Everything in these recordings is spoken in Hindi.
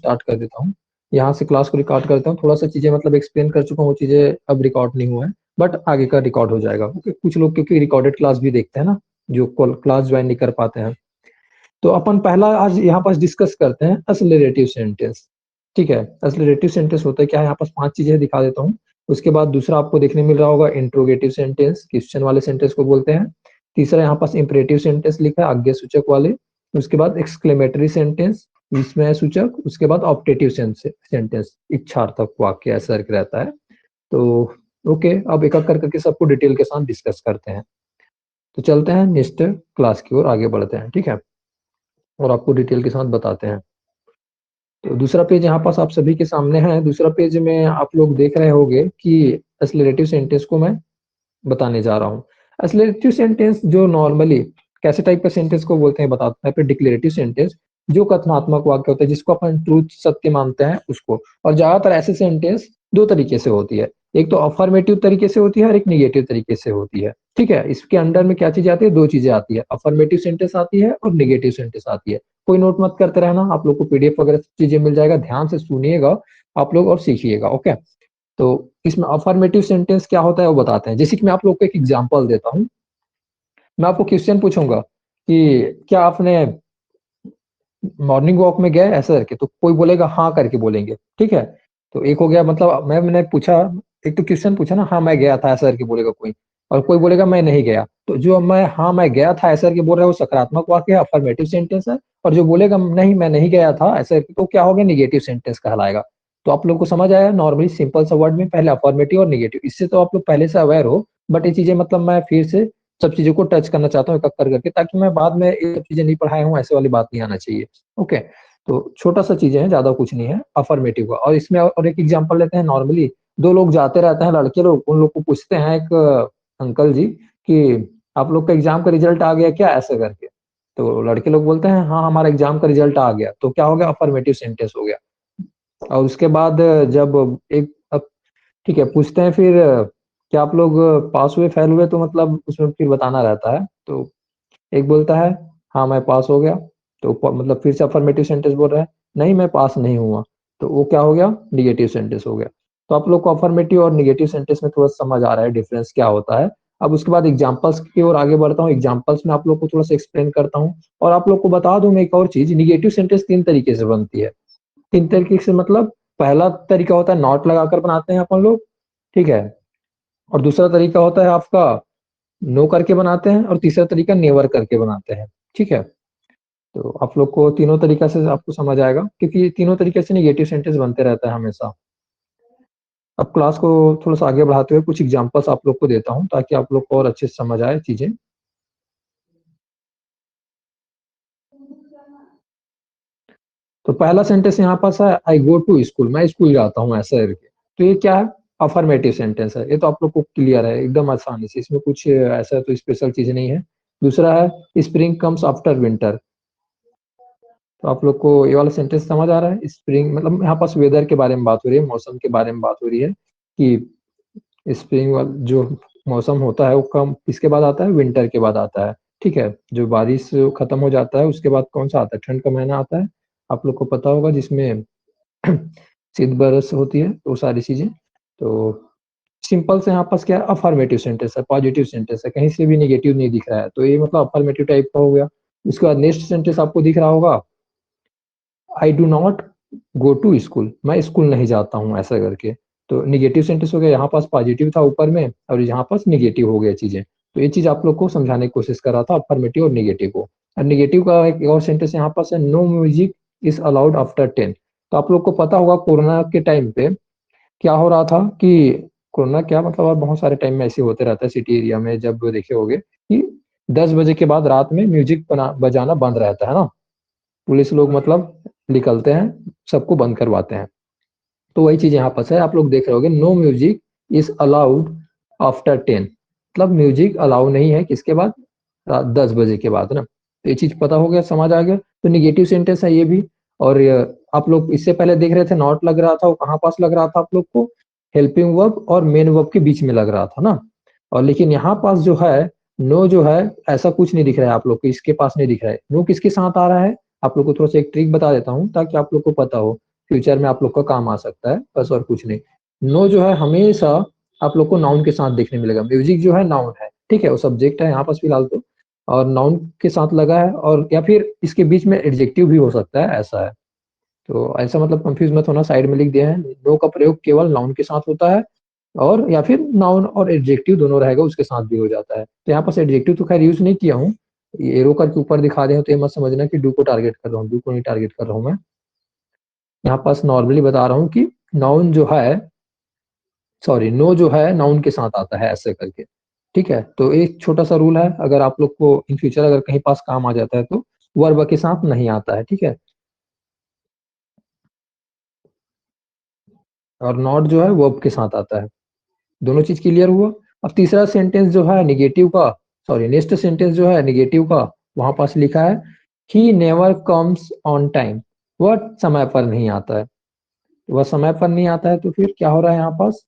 स्टार्ट कर देता हूँ। यहाँ से क्लास को रिकॉर्ड करता हूँ। थोड़ा सा चीजें मतलब एक्सप्लेन कर चुका हूँ, वो चीजें अब रिकॉर्ड नहीं हुआ है, बट आगे का रिकॉर्ड हो जाएगा। ओके, कुछ लोग क्योंकि रिकॉर्डेड क्लास भी देखते हैं ना, जो क्लास ज्वाइन नहीं कर पाते हैं। तो अपन पहला आज यहाँ पास डिस्कस करते हैं असलरेटिव सेंटेंस। ठीक है, असलरेटिव सेंटेंस होता है क्या है, यहाँ पास 5 चीजें दिखा देता हूँ। उसके बाद दूसरा आपको देखने मिल रहा होगा इंट्रोगेटिव सेंटेंस, क्वेश्चन वाले सेंटेंस को बोलते हैं। तीसरा यहाँ पास इंपरेटिव सेंटेंस लिखा है, आज्ञा सूचक वाले। उसके बाद एक्सक्लेमेटरी सेंटेंस, विस्मय सूचक। उसके बाद ऑप्टेटिव सेंटेंस, इच्छार्थक वाक्य ऐसा रहता है। तो ओके, अब एक एक करके सबको डिटेल के साथ डिस्कस करते हैं। तो चलते हैं नेक्स्ट क्लास की ओर आगे बढ़ते हैं, ठीक है, और आपको डिटेल के साथ बताते हैं। तो दूसरा पेज यहाँ पास आप सभी के सामने है। दूसरा पेज में आप लोग देख रहे होंगे कि एक्सक्लेमेटिव सेंटेंस को मैं बताने जा रहा हूँ। एक्सक्लेमेटिव सेंटेंस जो नॉर्मली कैसे टाइप का सेंटेंस को बोलते हैं बताते हैं। फिर डिक्लेरेटिव सेंटेंस जो कथनात्मक वाक्य होता है, जिसको अपन ट्रूथ सत्य मानते हैं उसको। और ज्यादातर ऐसे सेंटेंस 2 तरीके से होती है, एक तो अफर्मेटिव तरीके से होती है और एक निगेटिव तरीके से होती है। ठीक है, इसके अंडर में क्या चीज आती है, 2 चीजें आती है, अफर्मेटिव सेंटेंस आती है और निगेटिव सेंटेंस आती है। कोई नोट मत करते रहना, आप लोग को पीडीएफ वगैरह चीजें मिल जाएगा, ध्यान से सुनिएगा आप लोग और सीखिएगा। ओके, तो इसमें अफर्मेटिव सेंटेंस क्या होता है वो बताते हैं। जैसे कि मैं आप लोग को एक एग्जांपल देता हूँ। मैं आपको क्वेश्चन पूछूंगा कि क्या आपने मॉर्निंग वॉक में गए ऐसा करके, तो कोई बोलेगा हाँ करके बोलेंगे। ठीक है, तो एक हो गया, मतलब मैंने पूछा, एक तो क्वेश्चन पूछा ना, हाँ मैं गया था ऐसा करके बोलेगा कोई, और कोई बोलेगा मैं नहीं गया। तो जो मैं गया था ऐसा करके बोल रहा है वो सकारात्मक वाक्य है, अफर्मेटिव सेंटेंस है। और जो बोलेगा नहीं मैं नहीं गया था ऐसा करके, तो क्या हो गया, निगेटिव सेंटेंस कहलाएगा। तो आप लोग को समझ आया नॉर्मली सिंपल सा वर्ड में पहले अफर्मेटिव और निगेटिव, इससे तो आप लोग पहले से अवेयर हो। बट ये चीजें मतलब मैं फिर से सब चीजों को टच करना चाहता हूँ एक एक करके, ताकि मैं बाद में ये सब चीजें नहीं पढ़ाया हूँ ऐसे वाली बात नहीं आना चाहिए। ओके, तो छोटा सा चीजें हैं, ज्यादा कुछ नहीं है अफर्मेटिव का। और इसमें और एक एग्जांपल लेते हैं। नॉर्मली 2 लोग जाते रहते हैं, लड़के लोग, उन लोग को पूछते हैं एक अंकल जी कि आप लोग का एग्जाम का रिजल्ट आ गया क्या ऐसे करके। तो लड़के लोग बोलते हैं हाँ हमारा एग्जाम का रिजल्ट आ गया। तो क्या हो गया, अफर्मेटिव सेंटेंस हो गया। और उसके बाद जब एक ठीक है पूछते हैं फिर क्या आप लोग पास हुए फेल हुए, तो मतलब उसमें फिर बताना रहता है। तो एक बोलता है हाँ मैं पास हो गया, तो मतलब फिर से अफर्मेटिव सेंटेंस बोल रहा है, नहीं मैं पास नहीं हुआ। तो वो क्या हो गया, निगेटिव सेंटेंस हो गया। तो आप लोग को अफर्मेटिव और निगेटिव सेंटेंस में थोड़ा समझ आ रहा है डिफरेंस क्या होता है। अब उसके बाद एग्जांपल्स की ओर आगे बढ़ता हूँ। एग्जांपल्स में आप लोग को थोड़ा सा एक्सप्लेन करता हूँ। और आप लोग को बता दूं मैं एक और चीज, निगेटिव सेंटेंस 3 तरीके से बनती है। 3 तरीके से मतलब पहला तरीका होता है नॉट लगाकर बनाते हैं अपन लोग, ठीक है। और दूसरा तरीका होता है आपका नो करके बनाते हैं, और तीसरा तरीका नेवर करके बनाते हैं। ठीक है, तो आप लोग को तीनों तरीका से आपको समझ आएगा, क्योंकि तीनों तरीके से नेगेटिव सेंटेंस बनते रहता है हमेशा। अब क्लास को थोड़ा सा आगे बढ़ाते हुए कुछ एग्जांपल्स आप लोग को देता हूं, ताकि आप लोग को और अच्छे से समझ आए चीजें। तो पहला सेंटेंस यहाँ पास है, आई गो टू स्कूल, मैं स्कूल जाता हूँ ऐसा करके। तो ये क्या है, अफर्मेटिव सेंटेंस है। ये तो आप लोग को क्लियर है एकदम आसानी से, इसमें कुछ ऐसा तो स्पेशल चीज नहीं है। दूसरा है स्प्रिंग कम्स आफ्टर विंटर। तो आप लोग को ये वाला सेंटेंस समझ आ रहा है, स्प्रिंग मतलब यहाँ पास वेदर के बारे में बात हो रही है, मौसम के बारे में बात हो रही है कि स्प्रिंग वाला जो मौसम होता है वो कम किसके बाद आता है, विंटर के बाद आता है। ठीक है, जो बारिश खत्म हो जाता है उसके बाद कौन सा आता है, ठंड का महीना आता है, आप लोग को पता होगा, जिसमें शीत बरस होती है, तो सारी चीजें। तो सिंपल से यहाँ पास क्या है, अफर्मेटिव सेंटेंस है, पॉजिटिव सेंटेंस है, कहीं से भी निगेटिव नहीं दिख रहा है, तो ये मतलब अफर्मेटिव टाइप का हो गया। उसके बाद नेक्स्ट सेंटेंस आपको दिख रहा होगा, I do not go to school, मैं स्कूल नहीं जाता हूँ ऐसा करके। तो निगेटिव सेंटेंस हो गया, यहाँ पास पॉजिटिव था ऊपर में और यहाँ पास निगेटिव हो गया चीजें। तो ये चीज आप लोग को समझाने की कोशिश कर रहा था, अफर्मेटिव और निगेटिव को। और निगेटिव का एक और सेंटेंस यहाँ पास है, no music is allowed after 10। तो आप लोग को पता होगा कोरोना के टाइम पे क्या हो रहा था कि कोरोना क्या मतलब, और बहुत सारे टाइम में ऐसे होते रहता है सिटी एरिया में, जब देखे होगे कि 10 बजे के बाद रात में म्यूजिक बजाना बंद रहता है ना, पुलिस लोग मतलब निकलते हैं, सबको बंद करवाते हैं। तो वही चीज यहाँ पर है, आप लोग देख रहे होगे, no music is allowed after 10, मतलब म्यूजिक अलाउ नहीं है किसके बाद, रात 10 बजे के बाद ना। तो ये चीज पता हो गया, समझ आ गया। तो निगेटिव सेंटेंस है ये भी। और आप लोग इससे पहले देख रहे थे नॉट लग रहा था, वो कहाँ पास लग रहा था आप लोग को, हेल्पिंग वर्ब और मेन वर्ब के बीच में लग रहा था ना। और लेकिन यहाँ पास जो है, नो जो है ऐसा कुछ नहीं दिख रहा है आप लोग को, इसके पास नहीं दिख रहा है। नो किसके साथ आ रहा है, आप लोग को थोड़ा सा एक ट्रिक बता देता हूँ ताकि आप लोग को पता हो। फ्यूचर में आप लोग का काम आ सकता है, बस और कुछ नहीं। नो जो है हमेशा आप लोग को नाउन के साथ देखने मिलेगा। म्यूजिक जो है नाउन है, ठीक है, वो सब्जेक्ट है यहाँ पास फिलहाल तो, और नाउन के साथ लगा है, और या फिर इसके बीच में एडजेक्टिव भी हो सकता है, ऐसा है। तो ऐसा मतलब कंफ्यूज मत होना, साइड में लिख दिया है, नो का प्रयोग केवल नाउन के साथ होता है, और या फिर नाउन और एडजेक्टिव दोनों रहेगा उसके साथ भी हो जाता है। तो यहाँ पास एडजेक्टिव तो खैर यूज नहीं किया हूँ, एरो करके ऊपर दिखा दे तो ये मत समझना कि डू को टारगेट कर रहा हूँ, डू को नहीं टारगेट कर रहा हूँ मैं। यहाँ पास नॉर्मली बता रहा हूँ कि नाउन जो है, सॉरी, नो जो है नाउन के साथ आता है ऐसे करके, ठीक है। तो एक छोटा सा रूल है, अगर आप लोग को इन फ्यूचर अगर कहीं पास काम आ जाता है तो वर्ब के साथ नहीं आता है, ठीक है। और नॉट जो है वर्ब के साथ आता है। दोनों चीज क्लियर हुआ। अब तीसरा सेंटेंस जो है निगेटिव का, सॉरी नेक्स्ट सेंटेंस जो है निगेटिव का, वहां पास लिखा है he never comes on time, वह समय पर नहीं आता है। वह समय पर नहीं आता है तो फिर क्या हो रहा है यहाँ पास,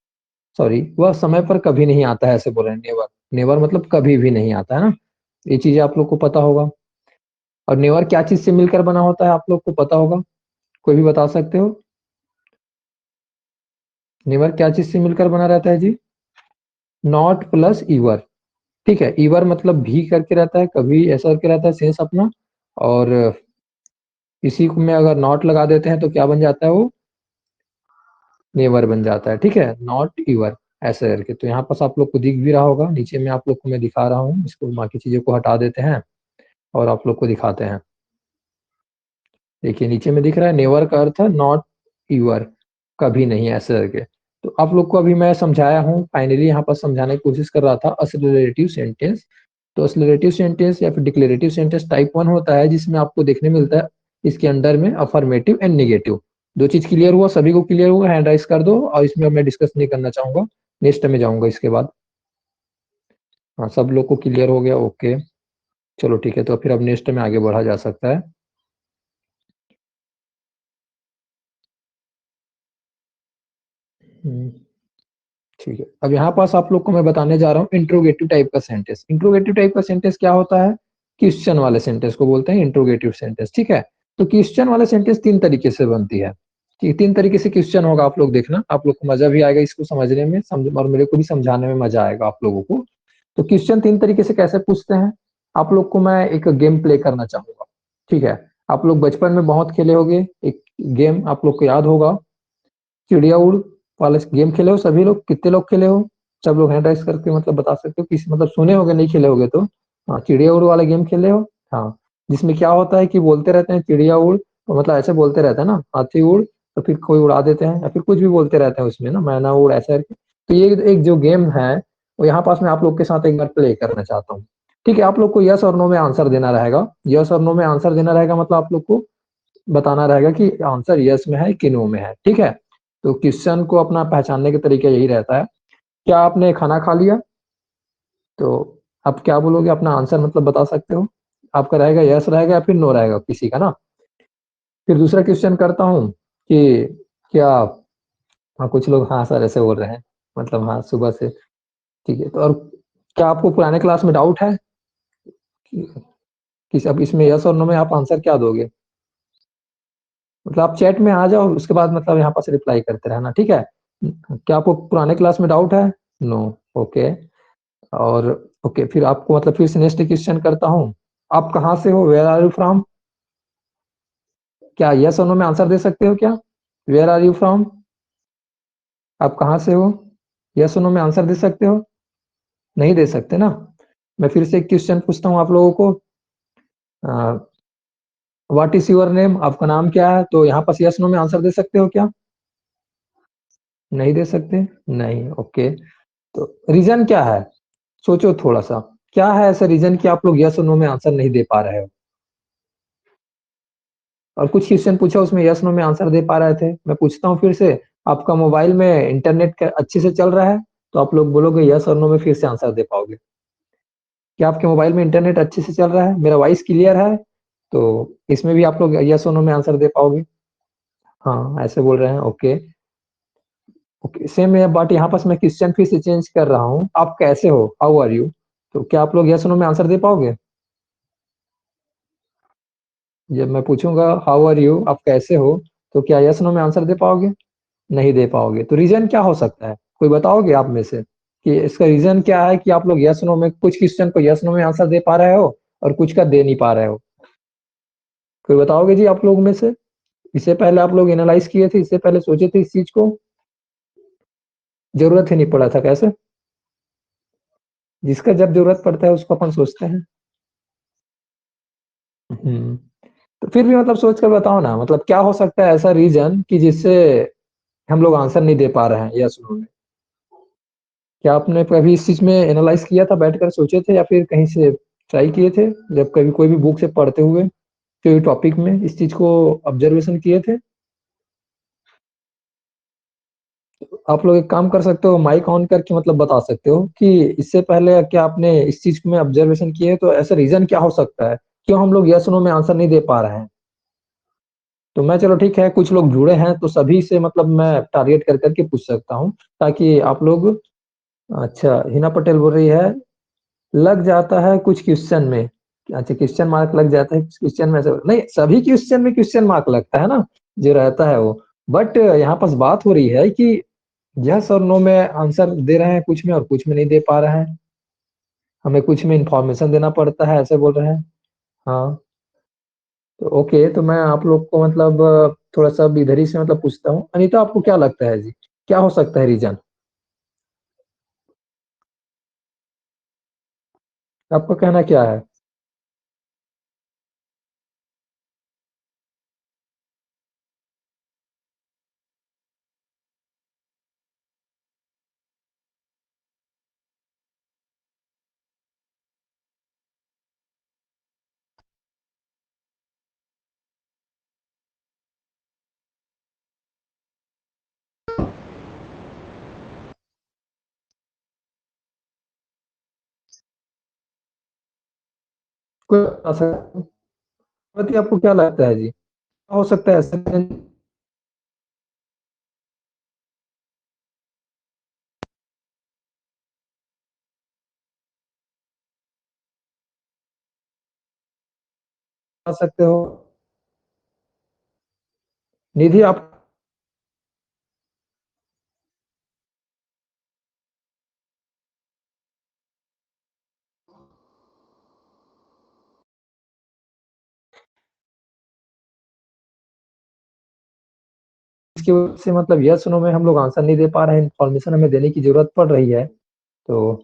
सॉरी, वह समय पर कभी नहीं आता है, ऐसे बोल रहे हैं। नेवर, नेवर मतलब कभी भी नहीं आता है ना, ये चीजें आप लोग को पता होगा। और नेवर क्या चीज से मिलकर बना होता है आप लोग को पता होगा, कोई भी बता सकते हो? नेवर क्या चीज से मिलकर बना रहता है जी? नॉट प्लस ईवर, ठीक है। ईवर मतलब भी करके रहता है, कभी ऐसा करके रहता है सेंस अपना, और इसी को में अगर नॉट लगा देते हैं तो क्या बन जाता है, वो नेवर बन जाता है, ठीक है, नॉट ईवर ऐसे करके। तो यहाँ पास आप लोग को दिख भी रहा होगा, नीचे में आप लोग को मैं दिखा रहा हूँ, इसको बाकी चीजों को हटा देते हैं और आप लोग को दिखाते हैं। देखिए नीचे में दिख रहा है, नेवर का अर्थ है नॉट ईवर, कभी नहीं, ऐसे करके। तो आप लोग को अभी मैं समझाया हूँ, फाइनली यहाँ पर समझाने की कोशिश कर रहा था असोसिएटिव सेंटेंस। तो असोसिएटिव सेंटेंस या फिर डिक्लेरेटिव सेंटेंस टाइप 1 होता है, जिसमें आपको देखने मिलता है इसके अंडर में अफर्मेटिव एंड नेगेटिव। दो चीज क्लियर हुआ, सभी को क्लियर हुआ, हैंड राइज कर दो, और इसमें मैं डिस्कस नहीं करना चाहूंगा, नेक्स्ट में जाऊंगा इसके बाद। हाँ, सब लोग को क्लियर हो गया, ओके, चलो ठीक है, तो फिर अब नेक्स्ट में आगे बढ़ा जा सकता है। हम्म, ठीक है। अब यहाँ पास आप लोग को मैं बताने जा रहा हूँ इंट्रोगेटिव टाइप का सेंटेंस। इंट्रोगेटिव टाइप का सेंटेंस क्या होता है? क्वेश्चन वाले सेंटेंस को बोलते हैं इंट्रोगेटिव सेंटेंस, ठीक है। तो क्वेश्चन वाले सेंटेंस तीन तरीके से बनती है, ठीक, तीन तरीके से क्वेश्चन होगा, आप लोग देखना, आप लोग को मजा भी आएगा इसको समझने में, और मेरे को भी समझाने में मजा आएगा आप लोगों को। तो क्वेश्चन तीन तरीके से कैसे पूछते हैं, आप लोग को मैं एक गेम प्ले करना चाहूंगा, ठीक है। आप लोग बचपन में बहुत खेले होंगे, एक गेम आप लोग को याद होगा, चिड़िया उड़ वाला गेम खेले हो सभी लोग? कितने लोग खेले हो? सब लोग हैंड राइज करके मतलब बता सकते हो, किस मतलब सुने होगे, नहीं खेले होगे तो। हाँ, चिड़िया उड़ वाला गेम खेले हो? हाँ, जिसमें क्या होता है कि बोलते रहते हैं चिड़िया उड़, तो मतलब ऐसे बोलते रहते हैं ना, हाथी उड़, तो फिर कोई उड़ा देते हैं, या फिर कुछ भी बोलते रहते हैं उसमें ना, मैना उड़ ऐसा करके। तो ये एक जो गेम है, वो यहाँ पास मैं आप लोग के साथ एक बार प्ले करना चाहता हूँ, ठीक है। आप लोग को यस और नो में आंसर देना रहेगा, यस और नो में आंसर देना रहेगा, मतलब आप लोग को बताना रहेगा कि आंसर यस में है कि नो में है, ठीक है। तो क्वेश्चन को अपना पहचानने के तरीका यही रहता है, क्या आपने खाना खा लिया? तो आप क्या बोलोगे, अपना आंसर मतलब बता सकते हो, आपका रहेगा यस रहेगा या फिर नो रहेगा किसी का ना। फिर दूसरा क्वेश्चन करता हूँ कि क्या, हाँ कुछ लोग हाँ सर ऐसे बोल रहे हैं, मतलब हाँ सुबह से, ठीक है। तो और क्या आपको पुराने क्लास में डाउट है कि अब इसमें यस और नो में आप आंसर क्या दोगे? मतलब आप चैट में आ जाओ, उसके बाद मतलब यहाँ पास रिप्लाई करते रहना, ठीक है। क्या आपको पुराने क्लास में डाउट है? No, okay. और ओके, फिर आपको मतलब फिर से नेक्स्ट क्वेश्चन करता हूँ, आप कहाँ से हो, वेयर आर यू फ्रॉम? क्या यस और नो में आंसर दे सकते हो क्या? वेयर आर यू फ्रॉम, आप कहाँ से हो? यस और नो में आंसर दे सकते हो? नहीं दे सकते ना। मैं फिर से एक क्वेश्चन पूछता हूँ आप लोगों को, व्हाट इज योर नेम, आपका नाम क्या है? तो यहाँ पास यस नो में आंसर दे सकते हो क्या? नहीं दे सकते, नहीं, ओके। तो रीजन क्या है, सोचो थोड़ा सा, क्या है ऐसा रीजन कि आप लोग यस और नो में आंसर नहीं दे पा रहे हो? और कुछ क्वेश्चन पूछा उसमें यस नो में आंसर दे पा रहे थे, मैं पूछता हूँ फिर से, आपका मोबाइल में इंटरनेट अच्छे से चल रहा है? तो आप लोग बोलोगे यस और नो में फिर से आंसर दे पाओगे। क्या आपके मोबाइल में इंटरनेट अच्छे से चल रहा है, मेरा वॉइस क्लियर है? तो इसमें भी आप लोग यस और नो में आंसर दे पाओगे। हाँ ऐसे बोल रहे हैं, ओके। ओके, सेम बट यहाँ पास मैं क्वेश्चन फिर से चेंज कर रहा हूँ, आप कैसे हो, हाउ आर यू? तो क्या आप लोग यस नो में आंसर दे पाओगे? जब मैं पूछूंगा हाउ आर यू, आप कैसे हो, तो क्या यस नो में आंसर दे पाओगे? नहीं दे पाओगे। तो रीजन क्या हो सकता है, कोई बताओगे आप में से कि इसका रीजन क्या है कि आप लोग यस नो में, कुछ क्वेश्चन को यस नो में आंसर दे पा रहे हो और कुछ का दे नहीं पा रहे हो? कोई बताओगे जी आप लोग में से? इससे पहले आप लोग एनालाइज किए थे, इससे पहले सोचे थे इस चीज को? जरूरत ही नहीं पड़ा था कैसे? जिसका जब जरूरत पड़ता है उसको अपन सोचते हैं। हम्म। तो फिर भी मतलब सोच कर बताओ ना, मतलब क्या हो सकता है ऐसा रीजन कि जिससे हम लोग आंसर नहीं दे पा रहे हैं यस नो में? क्या आपने कभी इस चीज में एनालाइज किया था, बैठकर सोचे थे, या फिर कहीं से ट्राई किए थे, जब कभी कोई भी बुक से पढ़ते हुए कोई टॉपिक में इस चीज को ऑब्जर्वेशन किए थे? आप लोग एक काम कर सकते हो, माइक ऑन करके मतलब बता सकते हो कि इससे पहले क्या आपने इस चीज में ऑब्जर्वेशन किए, तो ऐसा रीजन क्या हो सकता है क्यों हम लोग यस नो में आंसर नहीं दे पा रहे हैं? तो मैं, चलो ठीक है, कुछ लोग जुड़े हैं तो सभी से मतलब मैं टारगेट कर करके पूछ सकता हूँ, ताकि आप लोग। अच्छा, हिना पटेल बोल रही है लग जाता है कुछ क्वेश्चन में। अच्छा, क्वेश्चन मार्क लग जाता है कुछ क्वेश्चन में, ऐसा नहीं, सभी क्वेश्चन में क्वेश्चन मार्क लगता है ना, जो रहता है वो। बट यहाँ पास बात हो रही है कि यस और नो में आंसर दे रहे हैं कुछ में और कुछ में नहीं दे पा रहे हैं, हमें कुछ में इंफॉर्मेशन देना पड़ता है, ऐसे बोल रहे हैं। हाँ। तो ओके, तो मैं आप लोग को मतलब थोड़ा सा अब इधर ही से मतलब पूछता हूँ। अनीता, आपको क्या लगता है जी, क्या हो सकता है रीजन? आपका कहना क्या है? कोई बता सकता है? बताइए, आपको क्या लगता है जी, क्या हो सकता है ऐसा reason? बता सकते हो? निधि, आप इसकी वजह से मतलब यस नो में हम लोग आंसर नहीं दे पा रहे हैं, इंफॉर्मेशन हमें देने की जरूरत पड़ रही है, तो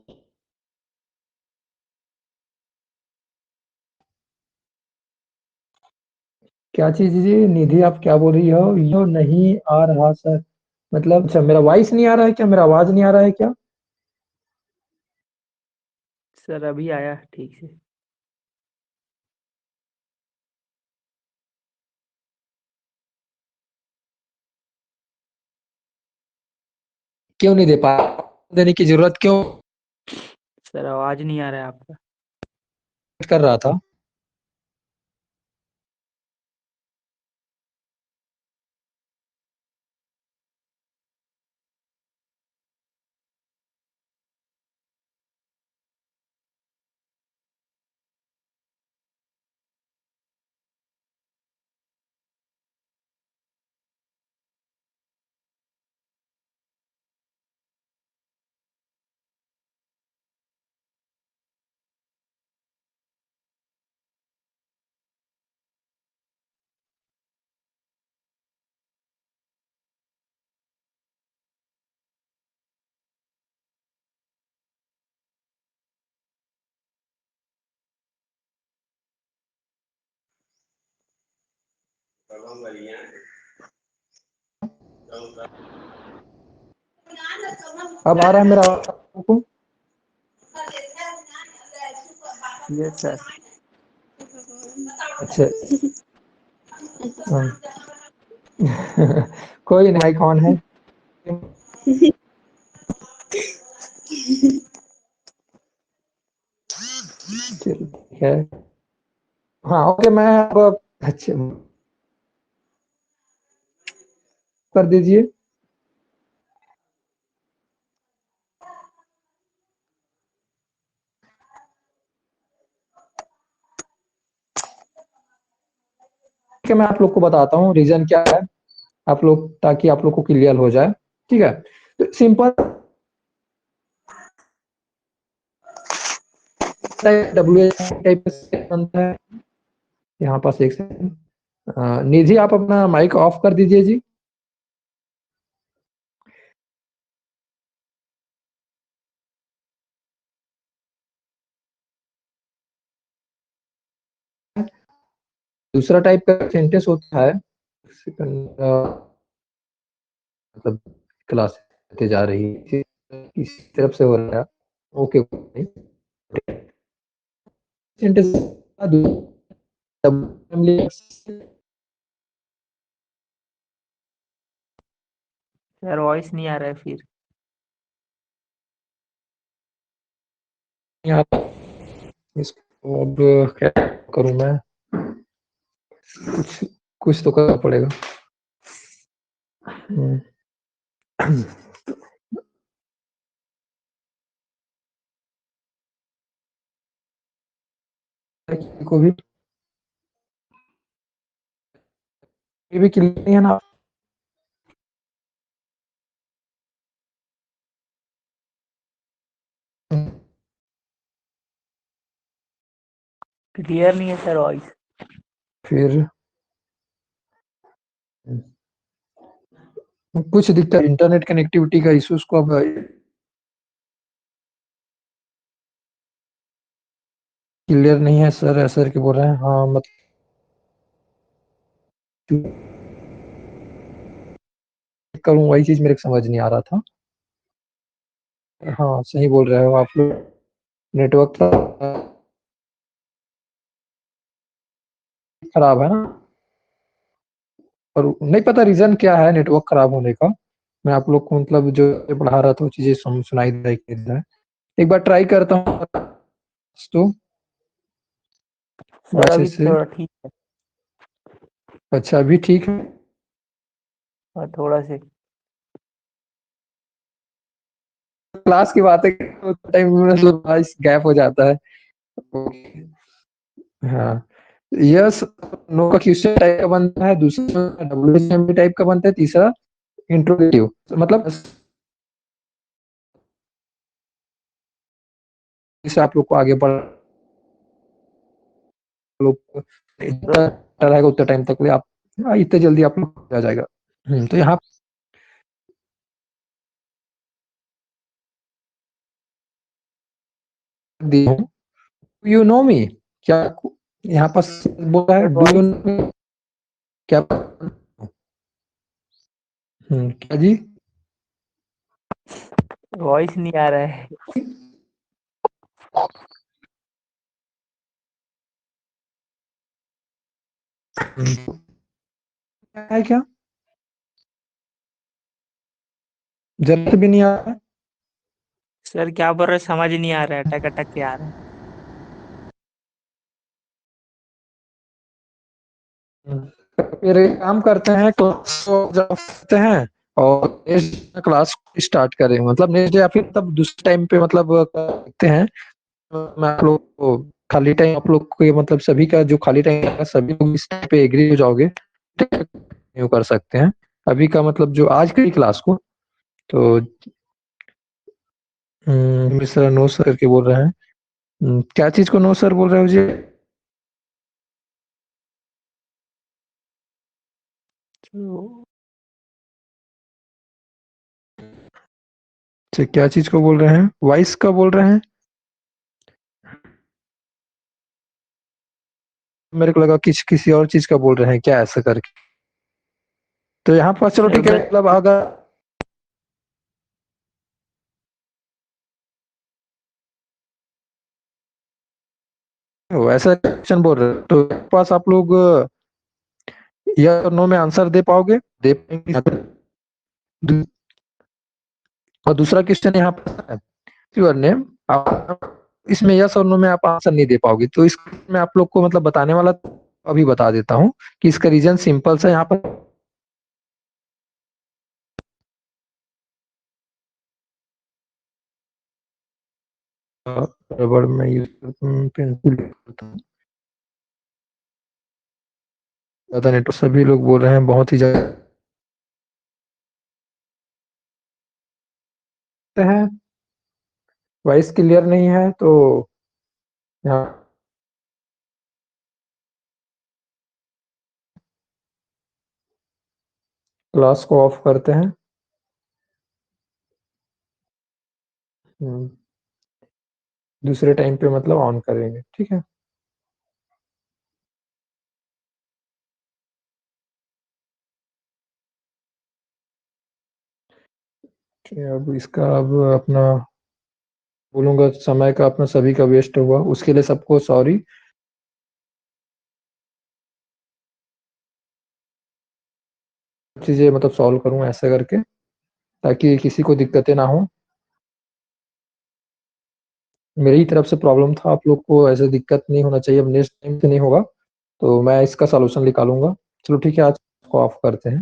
क्या चीज जी, निधि आप क्या बोल रही हो? यो नहीं आ रहा सर, मतलब अच्छा मेरा वॉइस नहीं आ रहा है क्या, मेरा आवाज नहीं आ रहा है क्या? सर अभी आया ठीक से। क्यों नहीं दे पा, देने की जरूरत क्यों सर आवाज नहीं आ रहा है आपका। कर रहा था? अब आ रहा है मेरा आवाज आपको? Yes sir. अच्छा। हाँ। कोई नहीं, माइक ऑन है। चलिए, ठीक है। हाँ ओके, मैं अब अच्छा कर दीजिए। कि मैं आप लोग को बताता हूँ रीजन क्या है। आप लोग, ताकि आप लोग को क्लियर हो जाए। ठीक है, तो सिंपल डब्ल्यू टाइप बनता है। यहाँ पास एक सेकंड, निधि आप अपना माइक ऑफ कर दीजिए जी। दूसरा टाइप का सेंटेंस होता है, मतलब क्लास जा रही है किसी तरफ से हो रहा है, ओके सेंटेंस। सर वॉइस नहीं आ रहा है फिर। इसको अब क्या करूं मैं, कुछ कुछ तो करना पड़ेगा। हम्म, को भी ये भी क्लियर नहीं है ना। क्लियर नहीं है सर वॉइस। फिर कुछ दिक्कत इंटरनेट कनेक्टिविटी का इश्यूज को अब क्लियर नहीं है सर, ऐसा के बोल रहे हैं। हाँ मतलब करूँ वही चीज मेरे को समझ नहीं आ रहा था। हाँ सही बोल रहे हो आप लोग, नेटवर्क खराब है ना, और नहीं पता रीजन क्या है नेटवर्क खराब होने का। मैं आप लोग को मतलब जो पढ़ा रहा था वो चीजें सुनाई दे रही है। एक बार ट्राई करता हूँ तो सर अच्छे अभी से। थोड़ा ठीक है। अच्छा अभी ठीक है। और थोड़ा से। क्लास की बातें टाइम मतलब वॉइस गैप हो जाता है। हाँ, यस नो का क्वेश्चन टाइप का बनता है, दूसरा डब्ल्यूएचएमपी टाइप का बनता है, तीसरा इंट्रोगेटिव, मतलब इससे आप लोग को आगे बढ़ लोग रहेगा उतना टाइम तक आप, इतने जल्दी आप लोग आ जाएगा। तो यहाँ दी हूँ यू नो मी, क्या यहाँ पर बोला है sir do you voice know me, क्या क्या जी। वॉइस नहीं आ रहा है। है क्या, जल्द भी नहीं आ रहा है। सर क्या बोल रहे समझ नहीं आ रहा है, अटक अटक के आ रहा है। फिर एक काम करते हैं, क्लास को जब करते हैं और नेक्स्ट क्लास स्टार्ट करें, मतलब नेक्स्ट डे या फिर तब दूसरे टाइम पे मतलब देखते हैं। तो मैं आप लोग को खाली टाइम आप लोग को मतलब सभी का जो खाली टाइम है सभी लोग इस टाइम पे एग्री हो जाओगे, ठीक है, यूँ कर सकते हैं। अभी का मतलब जो आज की क्लास को, तो मिस्टर नो सर करके बोल रहे हैं। क्या चीज को नो सर बोल रहे हो जी। तो अच्छा, क्या चीज को बोल रहे हैं, वॉइस का बोल रहे हैं। मेरे को लगा किसी और चीज का बोल रहे हैं क्या, ऐसा करके। तो यहाँ पर चलो सर ठीक है, बस मतलब अगर ऐसा क्वेश्चन बोल रहे हो तो पास आप लोग यस और नो में आंसर दे पाओगे, दे पाएंगे। और दूसरा क्वेश्चन यहाँ पर है, योर नेम, आप इसमें यस और नो में आप आंसर नहीं दे पाओगे, तो इसमें आप लोग को मतलब बताने वाला अभी बता देता हूँ कि इसका रीजन सिंपल सा यहाँ पर रबड़ में यूज पेंसिल करता हूँ। ज्यादा नेटवर्क सभी लोग बोल रहे हैं बहुत ही ज्यादा हैं। वॉइस क्लियर नहीं है तो यहाँ क्लास को ऑफ करते हैं। दूसरे टाइम पे मतलब ऑन करेंगे, ठीक है। ठीक है, अब इसका अब अपना बोलूंगा समय का अपना सभी का वेस्ट हुआ, उसके लिए सबको सॉरी। चीजें मतलब सॉल्व करूं ऐसे करके ताकि किसी को दिक्कतें ना हो। मेरी तरफ से प्रॉब्लम था, आप लोग को ऐसे दिक्कत नहीं होना चाहिए, अब नेक्स्ट टाइम से नहीं होगा, तो मैं इसका सॉल्यूशन निकालूंगा। चलो ठीक है, आज को ऑफ करते हैं।